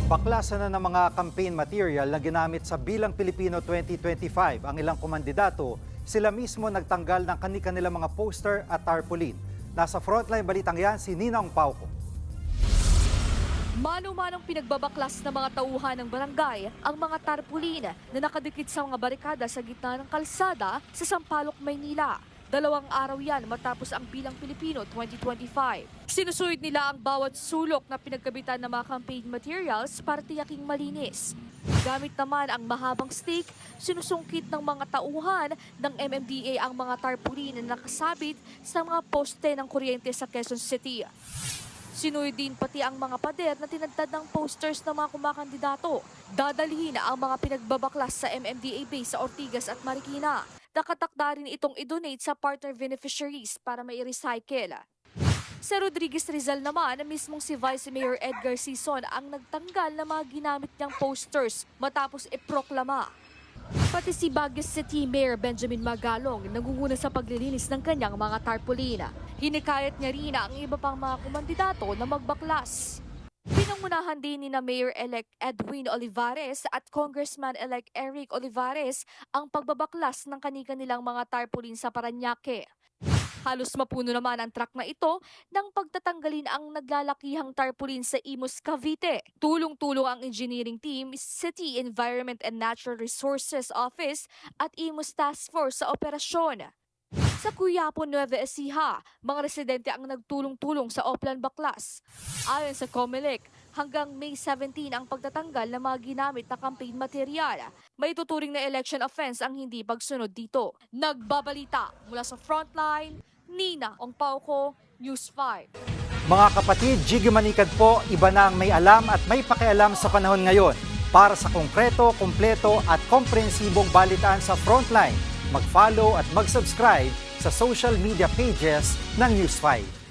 Baklasan na ng mga campaign material na ginamit sa Bilang Pilipino 2025 ang ilang kumandidato, sila mismo nagtanggal ng kani-kanilang mga poster at tarpaulin. Nasa frontline balitang yan si Ninang Pauco. Mano-manong pinagbabaklas ng mga tauhan ng barangay ang mga tarpaulin na nakadikit sa mga barikada sa gitna ng kalsada sa Sampaloc, Maynila. 2 araw yan matapos ang Bilang Pilipino 2025. Sinusuid nila ang bawat sulok na pinagkabitan ng mga campaign materials para tiyaking malinis. Gamit naman ang mahabang stick, sinusungkit ng mga tauhan ng MMDA ang mga tarpaulin na nakasabit sa mga poste ng kuryente sa Quezon City. Sinuid din pati ang mga pader na tinagtad ng posters ng mga kumakandidato. Dadalhin ang mga pinagbabaklas sa MMDA base sa Ortigas at Marikina. Nakatakda rin itong i-donate sa partner beneficiaries para mai-recycle. Sa Rodriguez Rizal naman, mismong si Vice Mayor Edgar Sison ang nagtanggal ng mga ginamit niyang posters matapos iproklama. Pati si Baguio City Mayor Benjamin Magalong nangunguna sa paglilinis ng kanyang mga tarpaulin. Hinikayat niya rin ang iba pang mga kumandidato na magbaklas. Pinangunahan din ni na Mayor-elect Edwin Olivares at Congressman-elect Eric Olivares ang pagbabaklas ng kani-kanilang mga tarpaulin sa Parañaque. Halos mapuno naman ang truck na ito nang pagtatanggalin ang naglalakihang tarpaulin sa Imus, Cavite. Tulong-tulong ang engineering team, City Environment and Natural Resources Office at Imus Task Force sa operasyon. Sa Quiapo, Nueva Ecija, mga residente ang nagtulong-tulong sa Oplan Baklas. Ayon sa COMELEC, hanggang May 17 ang pagtatanggal ng mga ginamit na campaign material. May tuturing na election offense ang hindi pagsunod dito. Nagbabalita mula sa Frontline, Nina Ongpauco, News 5. Mga kapatid, Jiggy Manikad po, iba na ang may alam at may pakialam sa panahon ngayon. Para sa konkreto, kumpleto at komprehensibong balitaan sa Frontline, mag-follow at mag-subscribe sa social media pages ng News 5.